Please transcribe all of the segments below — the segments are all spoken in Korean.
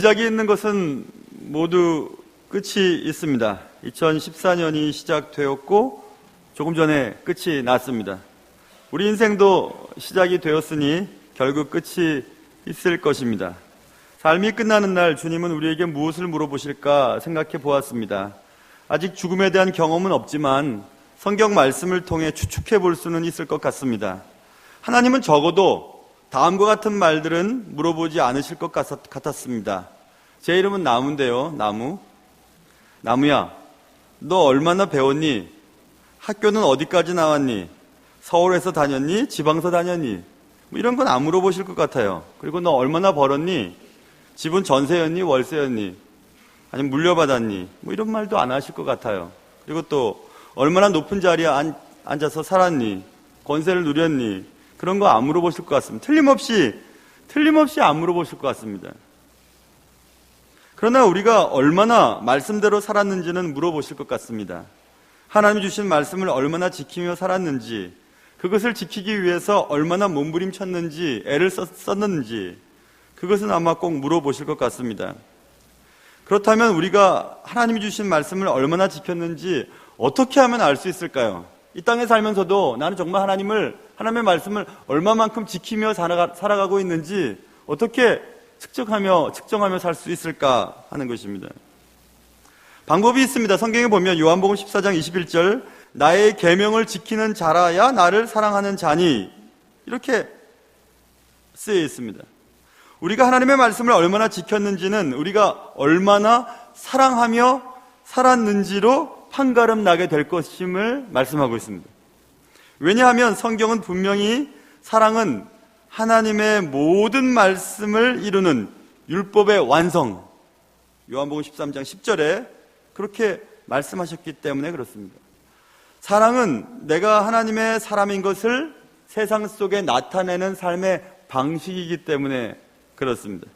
시작이 있는 것은 모두 끝이 있습니다. 2014년이 시작되었고 조금 전에 끝이 났습니다. 우리 인생도 시작이 되었으니 결국 끝이 있을 것입니다. 삶이 끝나는 날 주님은 우리에게 무엇을 물어보실까 생각해 보았습니다. 아직 죽음에 대한 경험은 없지만 성경 말씀을 통해 추측해 볼 수는 있을 것 같습니다. 하나님은 적어도 다음과 같은 말들은 물어보지 않으실 것 같았습니다. 제 이름은 나무인데요. 나무야, 너 얼마나 배웠니? 학교는 어디까지 나왔니? 서울에서 다녔니? 지방서 다녔니? 뭐 이런 건 안 물어보실 것 같아요. 그리고 너 얼마나 벌었니? 집은 전세였니? 월세였니? 아니면 물려받았니? 뭐 이런 말도 안 하실 것 같아요. 그리고 또 얼마나 높은 자리에 앉아서 살았니? 권세를 누렸니? 그런 거 안 물어보실 것 같습니다. 틀림없이 안 물어보실 것 같습니다. 그러나 우리가 얼마나 말씀대로 살았는지는 물어보실 것 같습니다. 하나님 주신 말씀을 얼마나 지키며 살았는지, 그것을 지키기 위해서 얼마나 몸부림쳤는지, 애를 썼는지, 그것은 아마 꼭 물어보실 것 같습니다. 그렇다면 우리가 하나님이 주신 말씀을 얼마나 지켰는지 어떻게 하면 알 수 있을까요? 이 땅에 살면서도 나는 정말 하나님의 말씀을 얼마만큼 지키며 살아가고 있는지 어떻게 측정하며 살 수 있을까 하는 것입니다. 방법이 있습니다. 성경에 보면 요한복음 14장 21절 나의 계명을 지키는 자라야 나를 사랑하는 자니 이렇게 쓰여 있습니다. 우리가 하나님의 말씀을 얼마나 지켰는지는 우리가 얼마나 사랑하며 살았는지로 판가름 나게 될 것임을 말씀하고 있습니다. 왜냐하면 성경은 분명히 사랑은 하나님의 모든 말씀을 이루는 율법의 완성, 요한복음 13장 10절에 그렇게 말씀하셨기 때문에 그렇습니다. 사랑은 내가 하나님의 사람인 것을 세상 속에 나타내는 삶의 방식이기 때문에 그렇습니다.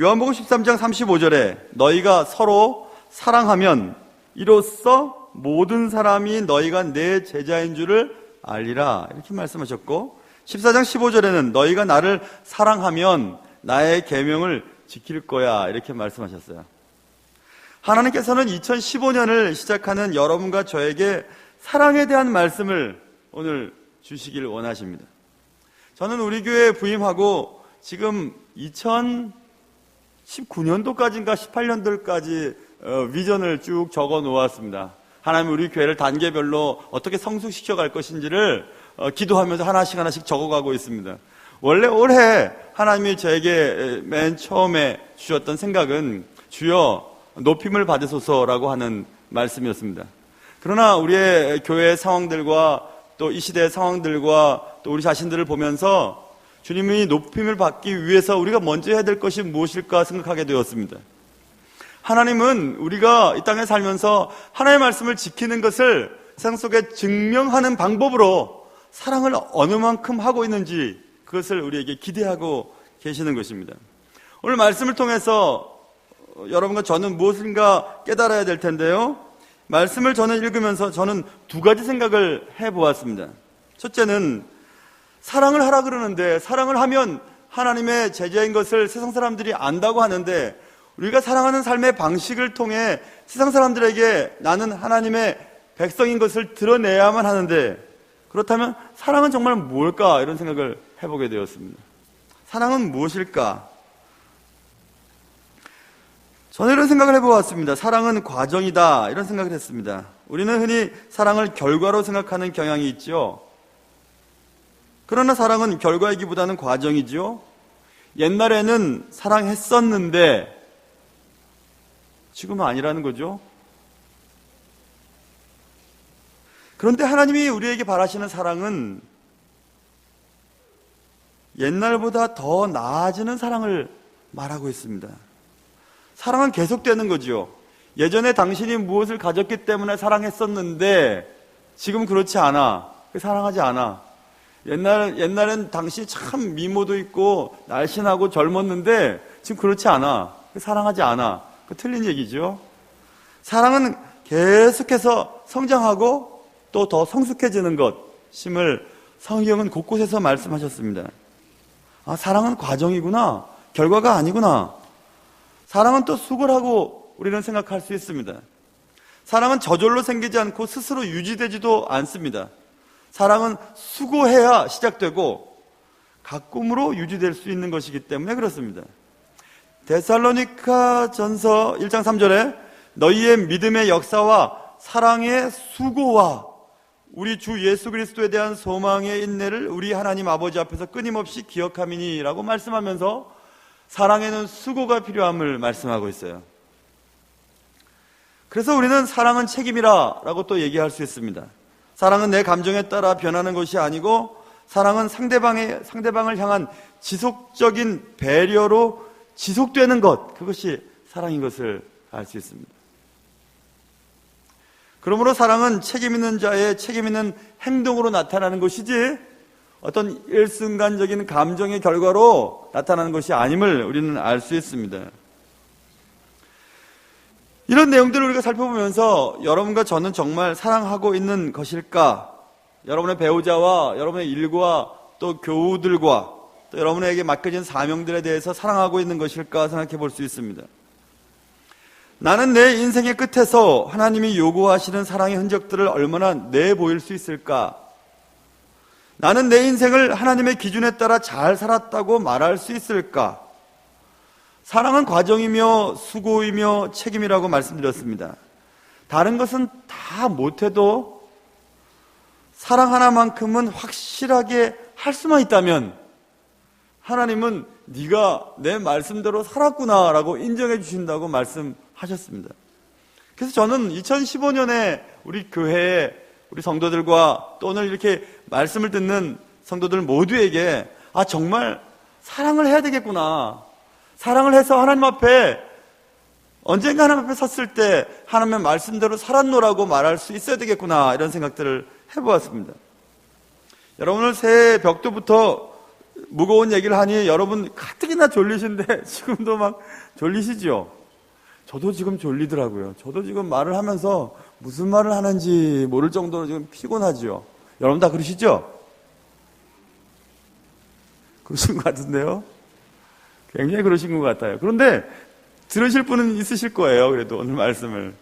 요한복음 13장 35절에 너희가 서로 사랑하면 이로써 모든 사람이 너희가 내 제자인 줄을 알리라 이렇게 말씀하셨고, 14장 15절에는 너희가 나를 사랑하면 나의 계명을 지킬 거야 이렇게 말씀하셨어요. 하나님께서는 2015년을 시작하는 여러분과 저에게 사랑에 대한 말씀을 오늘 주시길 원하십니다. 저는 우리 교회에 부임하고 지금 2019년도까지인가 18년도까지 비전을 쭉 적어 놓았습니다. 하나님 우리 교회를 단계별로 어떻게 성숙시켜 갈 것인지를 기도하면서 하나씩 적어가고 있습니다. 원래 올해 하나님이 저에게 맨 처음에 주셨던 생각은 주여 높임을 받으소서라고 하는 말씀이었습니다. 그러나 우리의 교회의 상황들과 또 이 시대의 상황들과 또 우리 자신들을 보면서 주님이 높임을 받기 위해서 우리가 먼저 해야 될 것이 무엇일까 생각하게 되었습니다. 하나님은 우리가 이 땅에 살면서 하나님의 말씀을 지키는 것을 세상 속에 증명하는 방법으로 사랑을 어느 만큼 하고 있는지 그것을 우리에게 기대하고 계시는 것입니다. 오늘 말씀을 통해서 여러분과 저는 무엇인가 깨달아야 될 텐데요. 말씀을 저는 읽으면서 저는 두 가지 생각을 해보았습니다. 첫째는 사랑을 하라 그러는데 사랑을 하면 하나님의 제자인 것을 세상 사람들이 안다고 하는데 우리가 사랑하는 삶의 방식을 통해 세상 사람들에게 나는 하나님의 백성인 것을 드러내야만 하는데 그렇다면 사랑은 정말 뭘까? 이런 생각을 해보게 되었습니다. 사랑은 무엇일까? 저는 이런 생각을 해보았습니다. 사랑은 과정이다 이런 생각을 했습니다. 우리는 흔히 사랑을 결과로 생각하는 경향이 있죠. 그러나 사랑은 결과이기보다는 과정이죠. 옛날에는 사랑했었는데 지금은 아니라는 거죠. 그런데 하나님이 우리에게 바라시는 사랑은 옛날보다 더 나아지는 사랑을 말하고 있습니다. 사랑은 계속되는 거죠. 예전에 당신이 무엇을 가졌기 때문에 사랑했었는데 지금 그렇지 않아. 사랑하지 않아. 옛날엔 당신이 참 미모도 있고 날씬하고 젊었는데 지금 그렇지 않아. 사랑하지 않아. 그 틀린 얘기죠. 사랑은 계속해서 성장하고 또 더 성숙해지는 것임을 성경은 곳곳에서 말씀하셨습니다. 아, 사랑은 과정이구나. 결과가 아니구나. 사랑은 또 수고를 하고 우리는 생각할 수 있습니다. 사랑은 저절로 생기지 않고 스스로 유지되지도 않습니다. 사랑은 수고해야 시작되고 가꿈으로 유지될 수 있는 것이기 때문에 그렇습니다. 데살로니가 전서 1장 3절에 너희의 믿음의 역사와 사랑의 수고와 우리 주 예수 그리스도에 대한 소망의 인내를 우리 하나님 아버지 앞에서 끊임없이 기억함이니 라고 말씀하면서 사랑에는 수고가 필요함을 말씀하고 있어요. 그래서 우리는 사랑은 책임이라 라고 또 얘기할 수 있습니다. 사랑은 내 감정에 따라 변하는 것이 아니고 사랑은 상대방을 향한 지속적인 배려로 지속되는 것, 그것이 사랑인 것을 알 수 있습니다. 그러므로 사랑은 책임 있는 자의 책임 있는 행동으로 나타나는 것이지 어떤 일순간적인 감정의 결과로 나타나는 것이 아님을 우리는 알 수 있습니다. 이런 내용들을 우리가 살펴보면서 여러분과 저는 정말 사랑하고 있는 것일까? 여러분의 배우자와 여러분의 일과 또 교우들과 또 여러분에게 맡겨진 사명들에 대해서 사랑하고 있는 것일까 생각해 볼 수 있습니다. 나는 내 인생의 끝에서 하나님이 요구하시는 사랑의 흔적들을 얼마나 내보일 수 있을까? 나는 내 인생을 하나님의 기준에 따라 잘 살았다고 말할 수 있을까? 사랑은 과정이며 수고이며 책임이라고 말씀드렸습니다. 다른 것은 다 못해도 사랑 하나만큼은 확실하게 할 수만 있다면 하나님은 네가 내 말씀대로 살았구나 라고 인정해 주신다고 말씀하셨습니다. 그래서 저는 2015년에 우리 교회에 우리 성도들과 또 오늘 이렇게 말씀을 듣는 성도들 모두에게 정말 사랑을 해야 되겠구나, 사랑을 해서 하나님 앞에 언젠가 하나님 앞에 섰을 때 하나님의 말씀대로 살았노라고 말할 수 있어야 되겠구나, 이런 생각들을 해보았습니다. 여러분 오늘 새해 벽두부터 무거운 얘기를 하니 여러분 가뜩이나 졸리신데 지금도 막 졸리시죠? 저도 지금 졸리더라고요. 저도 지금 말을 하면서 무슨 말을 하는지 모를 정도로 지금 피곤하죠. 여러분 다 그러시죠? 그러신 것 같은데요? 굉장히 그러신 것 같아요. 그런데 들으실 분은 있으실 거예요. 그래도 오늘 말씀을.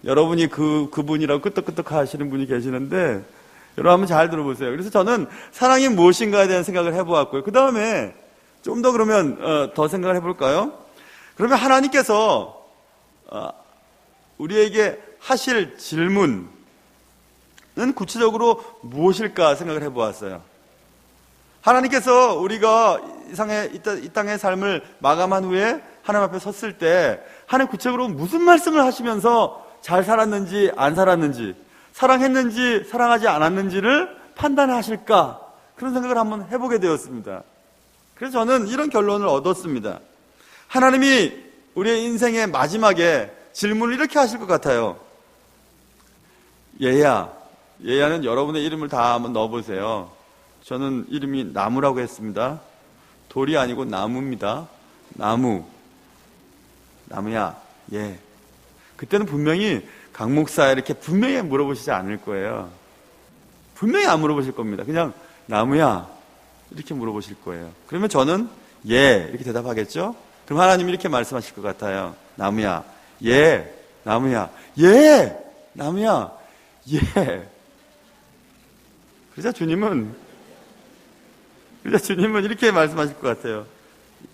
여러분이 그분이라고 끄떡끄떡 하시는 분이 계시는데 여러분 한번 잘 들어보세요. 그래서 저는 사랑이 무엇인가에 대한 생각을 해보았고요. 그 다음에 좀 더 그러면 더 생각을 해볼까요? 그러면 하나님께서 우리에게 하실 질문은 구체적으로 무엇일까 생각을 해보았어요. 하나님께서 우리가 이 땅의 삶을 마감한 후에 하나님 앞에 섰을 때 하나님 구체적으로 무슨 말씀을 하시면서 잘 살았는지 안 살았는지, 사랑했는지 사랑하지 않았는지를 판단하실까, 그런 생각을 한번 해보게 되었습니다. 그래서 저는 이런 결론을 얻었습니다. 하나님이 우리의 인생의 마지막에 질문을 이렇게 하실 것 같아요. 얘야는 여러분의 이름을 다 한번 넣어보세요. 저는 이름이 나무라고 했습니다. 돌이 아니고 나무입니다. 나무야, 예. 그때는 분명히 강 목사 이렇게 분명히 물어보시지 않을 거예요. 분명히 안 물어보실 겁니다. 그냥 나무야 이렇게 물어보실 거예요. 그러면 저는 예 이렇게 대답하겠죠? 그럼 하나님이 이렇게 말씀하실 것 같아요. 나무야, 예. 나무야, 예. 나무야, 예. 그러자 주님은 이렇게 말씀하실 것 같아요.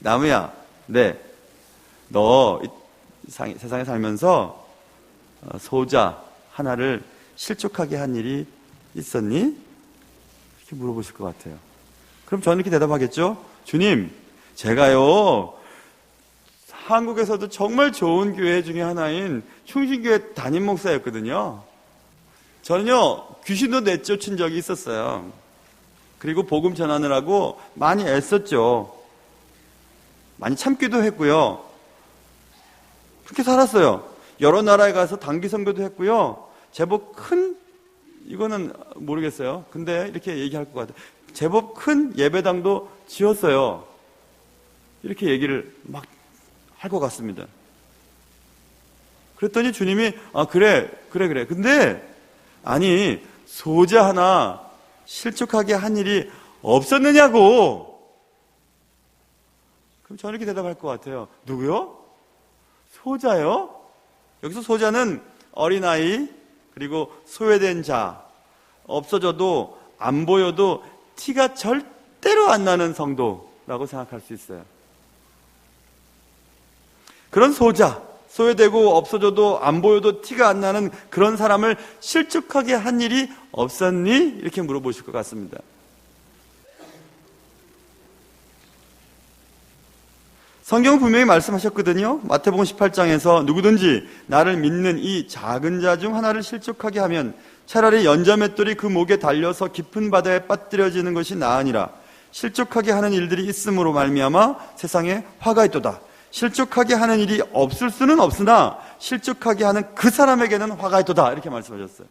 나무야, 네. 너 세상에 살면서 소자 하나를 실족하게 한 일이 있었니? 이렇게 물어보실 것 같아요. 그럼 저는 이렇게 대답하겠죠? 주님, 제가요 한국에서도 정말 좋은 교회 중에 하나인 충신교회 담임 목사였거든요. 저는요 귀신도 내쫓은 적이 있었어요. 그리고 복음 전하느라고 많이 애썼죠. 많이 참기도 했고요. 그렇게 살았어요. 여러 나라에 가서 단기 선교도 했고요. 제법 큰, 이거는 모르겠어요. 근데 이렇게 얘기할 것 같아요. 제법 큰 예배당도 지었어요. 이렇게 얘기를 막 할 것 같습니다. 그랬더니 주님이 그래. 근데 아니 소자 하나 실족하게 한 일이 없었느냐고. 그럼 저는 이렇게 대답할 것 같아요. 누구요? 소자요? 여기서 소자는 어린아이, 그리고 소외된 자, 없어져도 안 보여도 티가 절대로 안 나는 성도라고 생각할 수 있어요. 그런 소자, 소외되고 없어져도 안 보여도 티가 안 나는 그런 사람을 실족하게 한 일이 없었니? 이렇게 물어보실 것 같습니다. 성경은 분명히 말씀하셨거든요. 마태복음 18장에서 누구든지 나를 믿는 이 작은 자 중 하나를 실족하게 하면 차라리 연자맷돌이 그 목에 달려서 깊은 바다에 빠뜨려지는 것이 나으니라. 실족하게 하는 일들이 있음으로 말미암아 세상에 화가 있도다. 실족하게 하는 일이 없을 수는 없으나 실족하게 하는 그 사람에게는 화가 있도다. 이렇게 말씀하셨어요.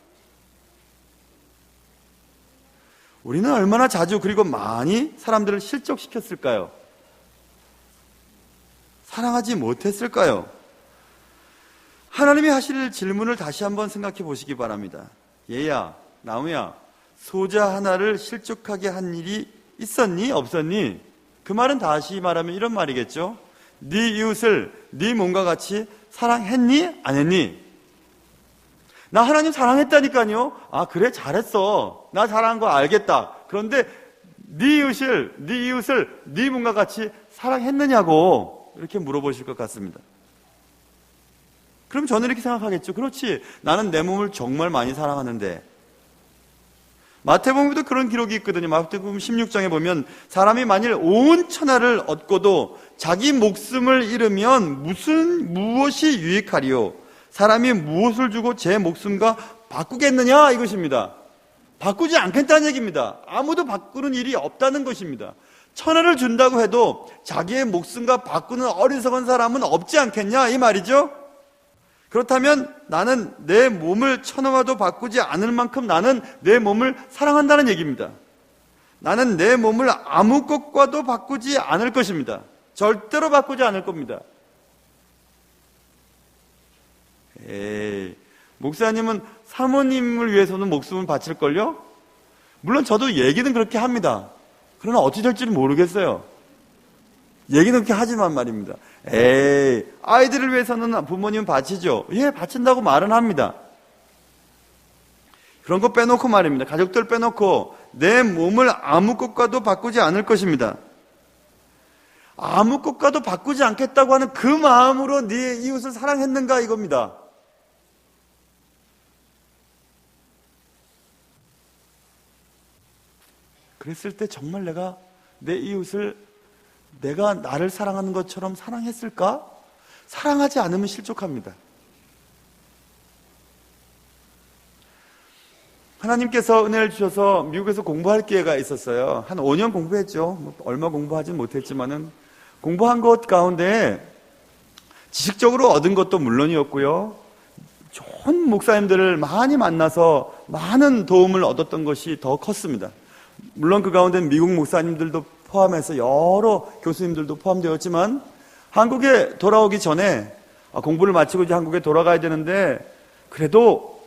우리는 얼마나 자주 그리고 많이 사람들을 실족시켰을까요? 사랑하지 못했을까요? 하나님이 하실 질문을 다시 한번 생각해 보시기 바랍니다. 얘야, 나무야, 소자 하나를 실족하게 한 일이 있었니? 없었니? 그 말은 다시 말하면 이런 말이겠죠. 네 이웃을 네 몸과 같이 사랑했니? 안 했니? 나 하나님 사랑했다니까요. 아, 그래, 잘했어. 나 잘한 거 알겠다. 그런데 네 이웃을 네 몸과 같이 사랑했느냐고 이렇게 물어보실 것 같습니다. 그럼 저는 이렇게 생각하겠죠. 그렇지, 나는 내 몸을 정말 많이 사랑하는데. 마태복음에도 그런 기록이 있거든요. 마태복음 16장에 보면 사람이 만일 온 천하를 얻고도 자기 목숨을 잃으면 무엇이 유익하리요? 사람이 무엇을 주고 제 목숨과 바꾸겠느냐? 이것입니다. 바꾸지 않겠다는 얘기입니다. 아무도 바꾸는 일이 없다는 것입니다. 천하를 준다고 해도 자기의 목숨과 바꾸는 어리석은 사람은 없지 않겠냐? 이 말이죠. 그렇다면 나는 내 몸을 천하와도 바꾸지 않을 만큼 나는 내 몸을 사랑한다는 얘기입니다. 나는 내 몸을 아무 것과도 바꾸지 않을 것입니다. 절대로 바꾸지 않을 겁니다. 목사님은 사모님을 위해서는 목숨을 바칠걸요? 물론 저도 얘기는 그렇게 합니다. 그러나 어찌 될지는 모르겠어요. 얘기는 그렇게 하지만 말입니다. 아이들을 위해서는 부모님은 바치죠. 예, 바친다고 말은 합니다. 그런 거 빼놓고 말입니다. 가족들 빼놓고 내 몸을 아무 것과도 바꾸지 않을 것입니다. 아무 것과도 바꾸지 않겠다고 하는 그 마음으로 네 이웃을 사랑했는가 이겁니다. 그랬을 때 정말 내가 내 이웃을 내가 나를 사랑하는 것처럼 사랑했을까? 사랑하지 않으면 실족합니다. 하나님께서 은혜를 주셔서 미국에서 공부할 기회가 있었어요. 한 5년 공부했죠. 얼마 공부하진 못했지만은 공부한 것 가운데 지식적으로 얻은 것도 물론이었고요. 좋은 목사님들을 많이 만나서 많은 도움을 얻었던 것이 더 컸습니다. 물론 그 가운데 미국 목사님들도 포함해서 여러 교수님들도 포함되었지만 한국에 돌아오기 전에 공부를 마치고 이제 한국에 돌아가야 되는데 그래도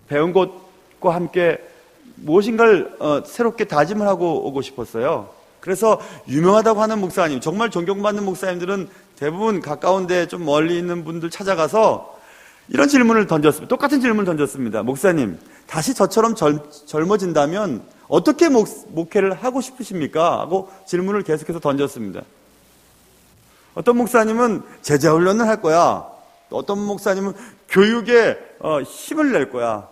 배운 것과 함께 무엇인가를 새롭게 다짐을 하고 오고 싶었어요. 그래서 유명하다고 하는 목사님, 정말 존경받는 목사님들은 대부분 가까운데 좀 멀리 있는 분들 찾아가서 이런 질문을 던졌습니다. 똑같은 질문을 던졌습니다. 목사님, 다시 저처럼 젊어진다면 어떻게 목회를 하고 싶으십니까? 하고 질문을 계속해서 던졌습니다. 어떤 목사님은 제자 훈련을 할 거야. 어떤 목사님은 교육에 힘을 낼 거야.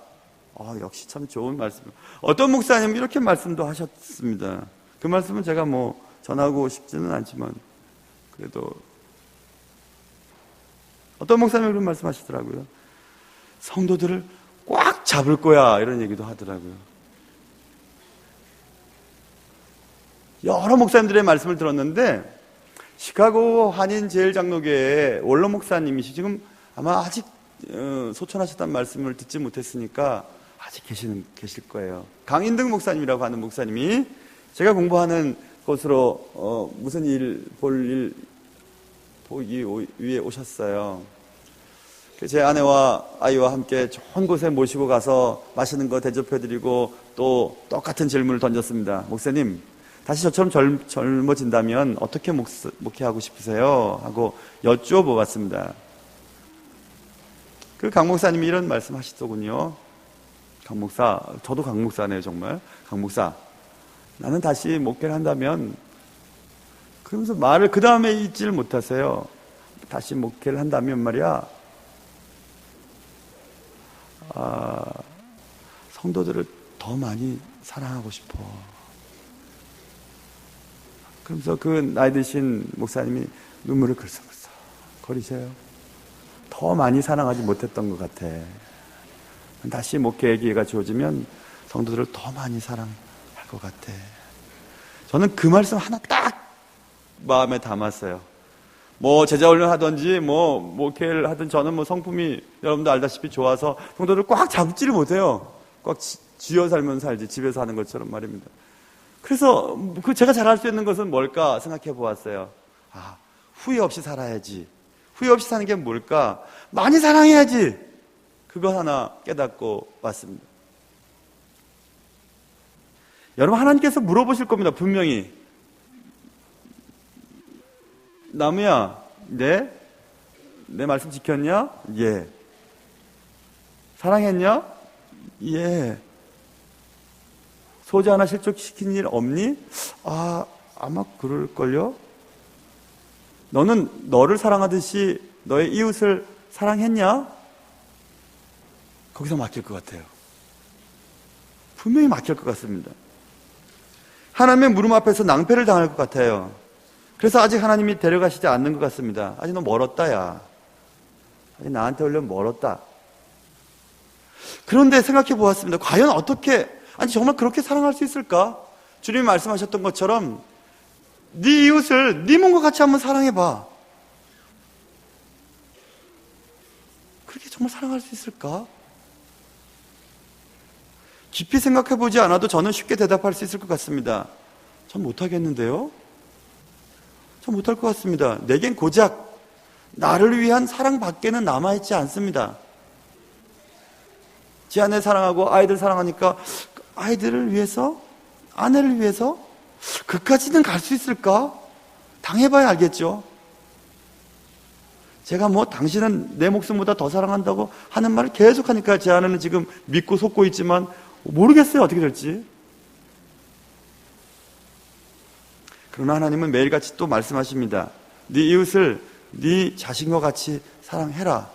역시 참 좋은 말씀. 어떤 목사님은 이렇게 말씀도 하셨습니다. 그 말씀은 제가 전하고 싶지는 않지만 그래도 어떤 목사님이 그런 말씀 하시더라고요. 성도들을 꽉 잡을 거야 이런 얘기도 하더라고요. 여러 목사님들의 말씀을 들었는데 시카고 한인제일장로교회의 원로 목사님이시 지금 아마 아직 소천하셨다는 말씀을 듣지 못했으니까 아직 계실 거예요. 강인등 목사님이라고 하는 목사님이 제가 공부하는 곳으로 무슨 보기 위해 오셨어요. 제 아내와 아이와 함께 좋은 곳에 모시고 가서 맛있는 거 대접해드리고 또 똑같은 질문을 던졌습니다. 목사님, 다시 저처럼 젊어진다면 어떻게 목회하고 싶으세요? 하고 여쭈어보았습니다. 그 강 목사님이 이런 말씀 하시더군요. 강 목사, 저도 강 목사네요, 정말. 강 목사, 나는 다시 목회를 한다면, 그러면서 말을 그 다음에 잊지를 못하세요. 다시 목회를 한다면 말이야, 성도들을 더 많이 사랑하고 싶어. 그러면서 그 나이 드신 목사님이 눈물을 글썽글썽 거리세요. 더 많이 사랑하지 못했던 것 같아. 다시 목회의 기회가 주어지면 성도들을 더 많이 사랑할 것 같아. 저는 그 말씀 하나 딱 마음에 담았어요. 뭐 제자훈련 하든지 뭐 목회를 하든 저는 뭐 성품이 여러분도 알다시피 좋아서 성도들 꽉 잡지를 못해요. 꽉 쥐어 살면 살지, 집에서 하는 것처럼 말입니다. 그래서 그 제가 잘할 수 있는 것은 뭘까 생각해 보았어요. 후회 없이 살아야지. 후회 없이 사는 게 뭘까? 많이 사랑해야지. 그거 하나 깨닫고 왔습니다. 여러분, 하나님께서 물어보실 겁니다. 분명히. 나무야, 내 말씀 지켰냐? 예. 사랑했냐? 예. 소재 하나 실족시킨 일 없니? 아마 그럴걸요? 너는 너를 사랑하듯이 너의 이웃을 사랑했냐? 거기서 막힐 것 같아요. 분명히 막힐 것 같습니다. 하나님의 물음 앞에서 낭패를 당할 것 같아요. 그래서 아직 하나님이 데려가시지 않는 것 같습니다. 아직 너 멀었다, 야. 아직 나한테 오려면 멀었다. 그런데 생각해 보았습니다. 과연 어떻게, 정말 그렇게 사랑할 수 있을까? 주님이 말씀하셨던 것처럼 네 이웃을 네 몸과 같이 한번 사랑해봐. 그렇게 정말 사랑할 수 있을까? 깊이 생각해 보지 않아도 저는 쉽게 대답할 수 있을 것 같습니다. 전 못하겠는데요? 전 못할 것 같습니다. 내겐 고작 나를 위한 사랑밖에는 남아있지 않습니다. 제 아내 사랑하고 아이들 사랑하니까 아이들을 위해서, 아내를 위해서 그까지는 갈 수 있을까? 당해봐야 알겠죠. 제가 뭐 당신은 내 목숨보다 더 사랑한다고 하는 말을 계속하니까 제 아내는 지금 믿고 속고 있지만 모르겠어요, 어떻게 될지. 그러나 하나님은 매일같이 또 말씀하십니다. 네 이웃을 네 자신과 같이 사랑해라.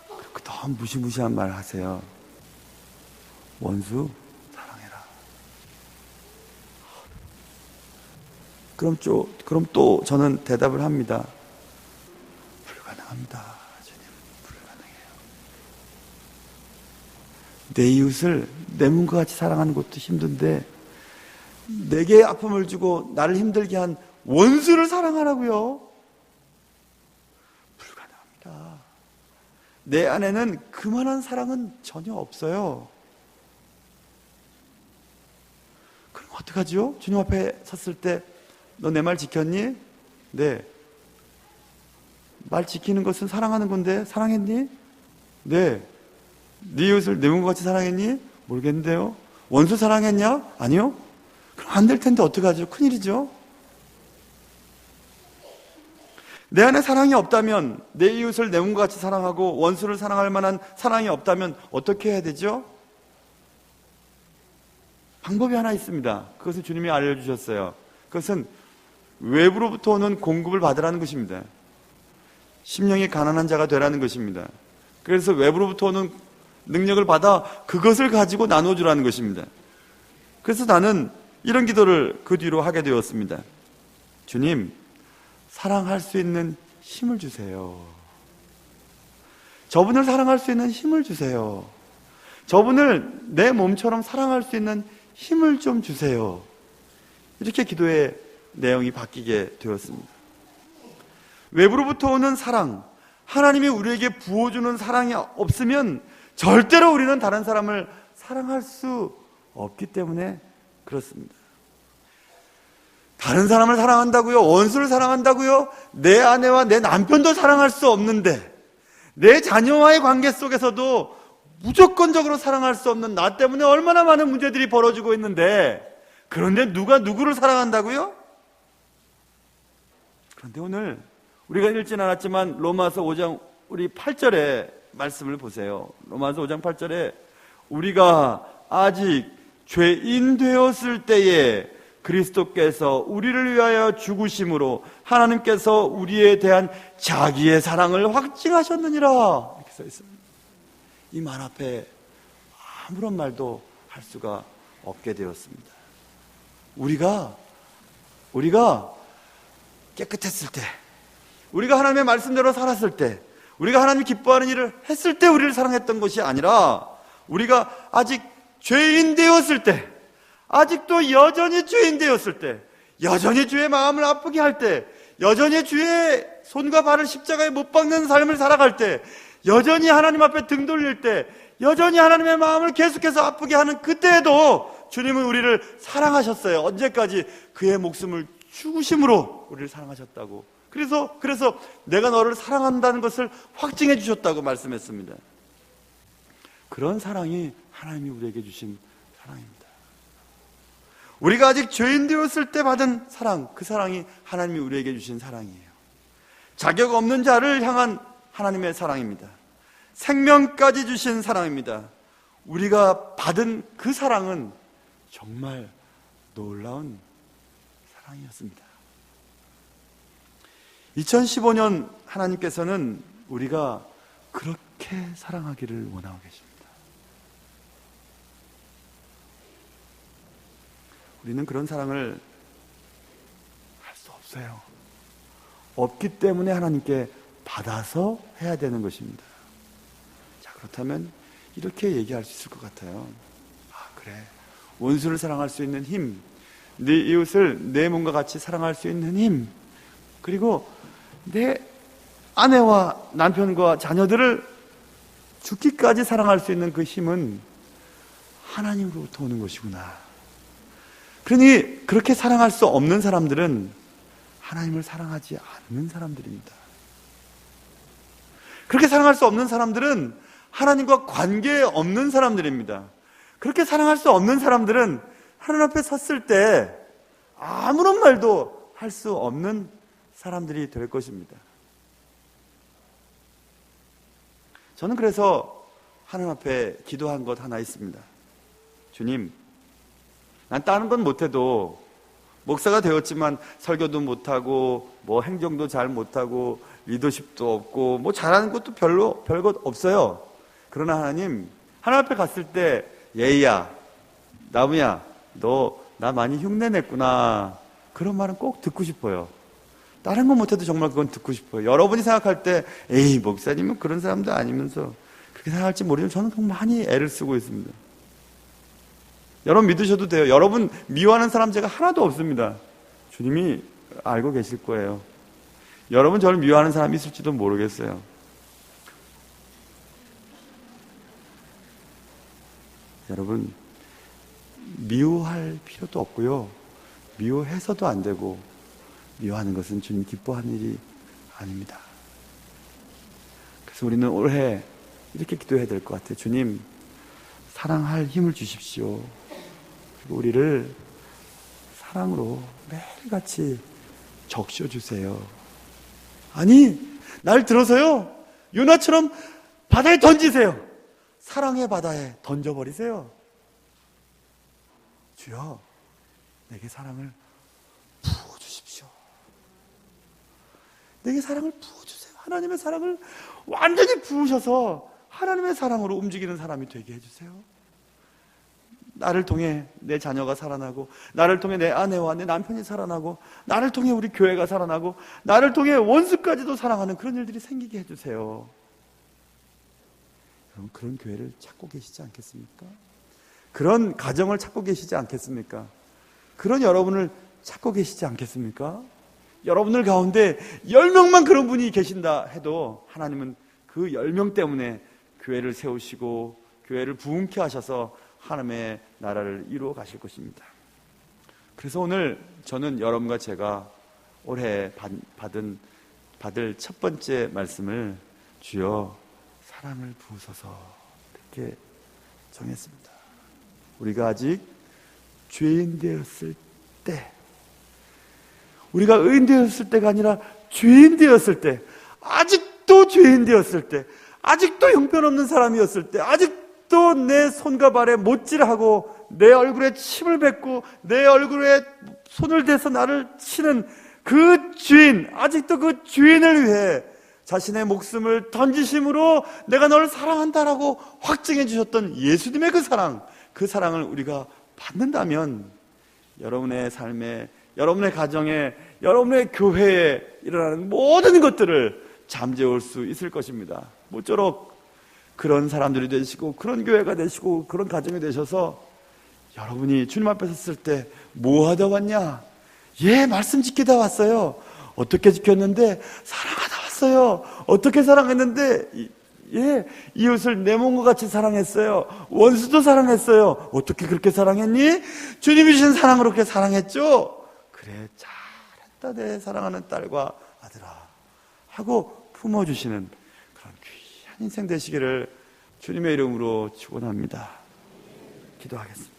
그렇게 더 무시무시한 말 하세요. 원수 사랑해라. 그럼 또 저는 대답을 합니다. 불가능합니다. 주님, 불가능해요. 내 이웃을 내 몸과 같이 사랑하는 것도 힘든데 내게 아픔을 주고 나를 힘들게 한 원수를 사랑하라고요? 불가능합니다. 내 안에는 그만한 사랑은 전혀 없어요. 그럼 어떡하죠? 주님 앞에 섰을 때 너 내 말 지켰니? 네. 말 지키는 것은 사랑하는 건데 사랑했니? 네. 네 이웃을 내 몸과 같이 사랑했니? 모르겠는데요. 원수 사랑했냐? 아니요. 그럼 안 될 텐데 어떡하죠? 큰일이죠. 내 안에 사랑이 없다면, 내 이웃을 내 몸과 같이 사랑하고 원수를 사랑할 만한 사랑이 없다면 어떻게 해야 되죠? 방법이 하나 있습니다. 그것을 주님이 알려주셨어요. 그것은 외부로부터 오는 공급을 받으라는 것입니다. 심령이 가난한 자가 되라는 것입니다. 그래서 외부로부터 오는 능력을 받아 그것을 가지고 나눠주라는 것입니다. 그래서 나는 이런 기도를 그 뒤로 하게 되었습니다. 주님, 사랑할 수 있는 힘을 주세요. 저분을 사랑할 수 있는 힘을 주세요. 저분을 내 몸처럼 사랑할 수 있는 힘을 좀 주세요. 이렇게 기도의 내용이 바뀌게 되었습니다. 외부로부터 오는 사랑, 하나님이 우리에게 부어주는 사랑이 없으면 절대로 우리는 다른 사람을 사랑할 수 없기 때문에 그렇습니다. 다른 사람을 사랑한다고요? 원수를 사랑한다고요? 내 아내와 내 남편도 사랑할 수 없는데, 내 자녀와의 관계 속에서도 무조건적으로 사랑할 수 없는 나 때문에 얼마나 많은 문제들이 벌어지고 있는데, 그런데 누가 누구를 사랑한다고요? 그런데 오늘 우리가 읽진 않았지만 로마서 5장 우리 8절의 말씀을 보세요. 로마서 5장 8절에 우리가 아직 죄인 되었을 때에 그리스도께서 우리를 위하여 죽으심으로 하나님께서 우리에 대한 자기의 사랑을 확증하셨느니라, 이렇게 써 있습니다. 이 말 앞에 아무런 말도 할 수가 없게 되었습니다. 우리가 깨끗했을 때, 우리가 하나님의 말씀대로 살았을 때, 우리가 하나님이 기뻐하는 일을 했을 때 우리를 사랑했던 것이 아니라, 우리가 아직 죄인 되었을 때, 아직도 여전히 죄인 되었을 때, 여전히 주의 마음을 아프게 할 때, 여전히 주의 손과 발을 십자가에 못 박는 삶을 살아갈 때, 여전히 하나님 앞에 등 돌릴 때, 여전히 하나님의 마음을 계속해서 아프게 하는 그때에도 주님은 우리를 사랑하셨어요. 언제까지? 그의 목숨을 죽으심으로 우리를 사랑하셨다고. 그래서 내가 너를 사랑한다는 것을 확증해 주셨다고 말씀했습니다. 그런 사랑이 하나님이 우리에게 주신 사랑입니다. 우리가 아직 죄인 되었을 때 받은 사랑, 그 사랑이 하나님이 우리에게 주신 사랑이에요. 자격 없는 자를 향한 하나님의 사랑입니다. 생명까지 주신 사랑입니다. 우리가 받은 그 사랑은 정말 놀라운 사랑이었습니다. 2015년 하나님께서는 우리가 그렇게 사랑하기를 원하고 계십니다. 우리는 그런 사랑을 할 수 없어요. 없기 때문에 하나님께 받아서 해야 되는 것입니다. 자, 그렇다면 이렇게 얘기할 수 있을 것 같아요. 아, 그래. 원수를 사랑할 수 있는 힘, 네 이웃을 내 몸과 같이 사랑할 수 있는 힘, 그리고 내 아내와 남편과 자녀들을 죽기까지 사랑할 수 있는 그 힘은 하나님으로부터 오는 것이구나. 그러니 그렇게 사랑할 수 없는 사람들은 하나님을 사랑하지 않는 사람들입니다. 그렇게 사랑할 수 없는 사람들은 하나님과 관계 없는 사람들입니다. 그렇게 사랑할 수 없는 사람들은 하나님 앞에 섰을 때 아무런 말도 할 수 없는 사람들이 될 것입니다. 저는 그래서 하나님 앞에 기도한 것 하나 있습니다. 주님, 난 다른 건 못해도, 목사가 되었지만 설교도 못하고 뭐 행정도 잘 못하고 리더십도 없고 뭐 잘하는 것도 별것 없어요. 그러나 하나님 앞에 갔을 때, 예이야, 나무야, 너 나 많이 흉내냈구나, 그런 말은 꼭 듣고 싶어요. 다른 건 못해도 정말 그건 듣고 싶어요. 여러분이 생각할 때 에이, 목사님은 그런 사람도 아니면서 그렇게 생각할지 모르지만 저는 정말 많이 애를 쓰고 있습니다. 여러분 믿으셔도 돼요. 여러분 미워하는 사람 제가 하나도 없습니다. 주님이 알고 계실 거예요. 여러분 저를 미워하는 사람이 있을지도 모르겠어요. 여러분 미워할 필요도 없고요, 미워해서도 안 되고, 미워하는 것은 주님 기뻐하는 일이 아닙니다. 그래서 우리는 올해 이렇게 기도해야 될 것 같아요. 주님, 사랑할 힘을 주십시오. 그리고 우리를 사랑으로 매일같이 적셔주세요. 아니, 날 들어서요, 요나처럼 바다에 던지세요. 사랑의 바다에 던져버리세요. 주여, 내게 사랑을 부어주십시오. 내게 사랑을 부어주세요. 하나님의 사랑을 완전히 부으셔서 하나님의 사랑으로 움직이는 사람이 되게 해주세요. 나를 통해 내 자녀가 살아나고, 나를 통해 내 아내와 내 남편이 살아나고, 나를 통해 우리 교회가 살아나고, 나를 통해 원수까지도 사랑하는 그런 일들이 생기게 해주세요. 여러분, 그런 교회를 찾고 계시지 않겠습니까? 그런 가정을 찾고 계시지 않겠습니까? 그런 여러분을 찾고 계시지 않겠습니까? 여러분들 가운데 10명만 그런 분이 계신다 해도 하나님은 그 10명 때문에 교회를 세우시고 교회를 부흥케 하셔서 하나님의 나라를 이루어 가실 것입니다. 그래서 오늘 저는 여러분과 제가 올해 받을 첫 번째 말씀을 주여 사랑을 부으소서, 이렇게 정했습니다. 우리가 아직 죄인 되었을 때, 우리가 의인 되었을 때가 아니라 죄인 되었을 때, 아직도 죄인 되었을 때, 아직도 형편없는 사람이었을 때, 아직도 내 손과 발에 못질하고 내 얼굴에 침을 뱉고 내 얼굴에 손을 대서 나를 치는 그 죄인, 아직도 그 죄인을 위해 자신의 목숨을 던지심으로 내가 너를 사랑한다라고 확증해 주셨던 예수님의 그 사랑을 우리가 받는다면 여러분의 삶에, 여러분의 가정에, 여러분의 교회에 일어나는 모든 것들을 잠재울 수 있을 것입니다. 모쪼록 그런 사람들이 되시고 그런 교회가 되시고 그런 가정이 되셔서 여러분이 주님 앞에 섰을 때 뭐 하다 왔냐? 예, 말씀 지키다 왔어요. 어떻게 지켰는데? 사랑하다 왔어요. 어떻게 사랑했는데? 예, 이웃을 내 몸과 같이 사랑했어요. 원수도 사랑했어요. 어떻게 그렇게 사랑했니? 주님이 주신 사랑으로 그렇게 사랑했죠? 그래, 잘했다 내 사랑하는 딸과 아들아 하고 품어주시는 그런 귀한 인생 되시기를 주님의 이름으로 축원합니다. 기도하겠습니다.